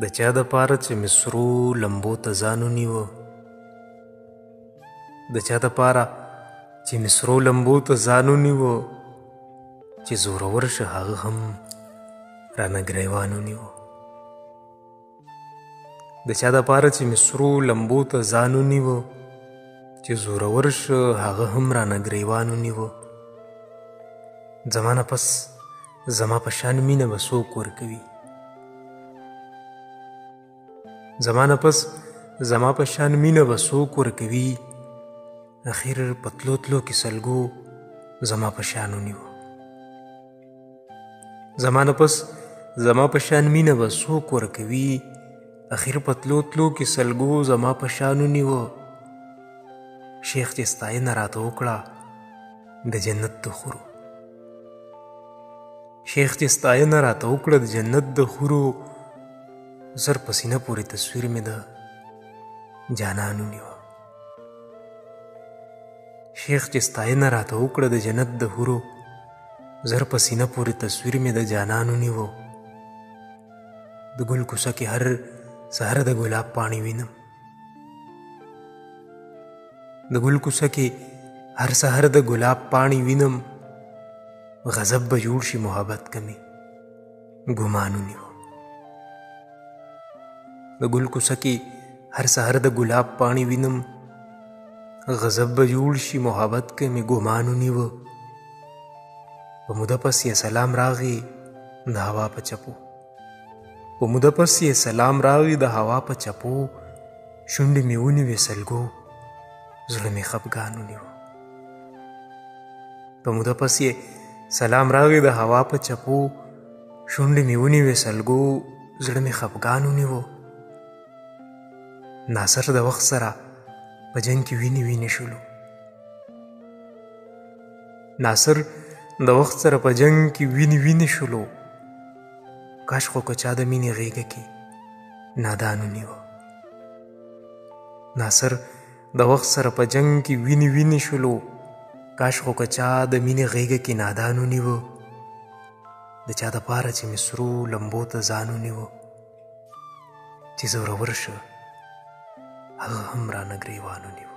د چا د پاره چې مصرو لمبو ته ځان ونیوه، د چا د پاره چې مصرو لمبو ته ځان ونیوه، چې زورور شه هغه هم رانه ګریوان ونیوه. د چا د پاره چې مصرو لمبو ته ځان ونیوه، چې زورور شه هغه هم رانه ګریوان ونیوه. زما نه پس زما په شان مینه به څوک ورکوي، زما نه پس زما په شان مینه به څوک ورکوي. اخر په تلو تلو کې سلګو زما په شان ونیوه، زما نه پس زما په شان مینه به څوک ورکوي. اخر په تلو تلو کې سلګو زما په شان ونیوه. شیخ چې ستاینه راته وکړه د جنت د خورو، شیخ چې ستاینه راته وکړه د جنت د خورو، زر په سینه پورې تصویر مې د جانان ونیوه. شیخ چې ستاینه راته وکړه د جنت د حورو، زر په سینه پورې تصویر مې د جانان ونیوه. د ګل کوڅه کې هر سحر د ګلاب پاڼې وینم، د ګل کوڅه کې هر سحر د ګلاب پاڼې وینم. غضب به جوړ شي محبت کمې ګمان ونیوه. د ګل کوڅه کې هر سحر د ګلاب پاڼې وینم، غضب به جوړ شي محبت کمې ګمان ونیوه. په موده پس یې سلام راغی د هوا په چپو، په موده پس یې سلام راغی د هوا په چپو. شونډې مې ونیوې سلګو زړه مې خفګان ونیوه. په موده پس یې سلام راغی د هوا په چپو، شونډې مې ونیوې سلګو زړه مې خفګان ونیوه. ناصر د وخت سره په جنګ کې وینې وینې شولو، ناصر د وخت سره په جنګ کې وینې وینې شولو. کاش خو که چا د مینې غېږه کې نادان ونیوه. ناصر د وخت سره په جنګ کې وینې وینې شولو، کاش خو که چا د مینې غېږه کې نادان ونیوه. د چا د پاره چې مصرو لمبو ته ځان ونیوه، چې زورور شه هغه هم رانه ګریوان ونیوه.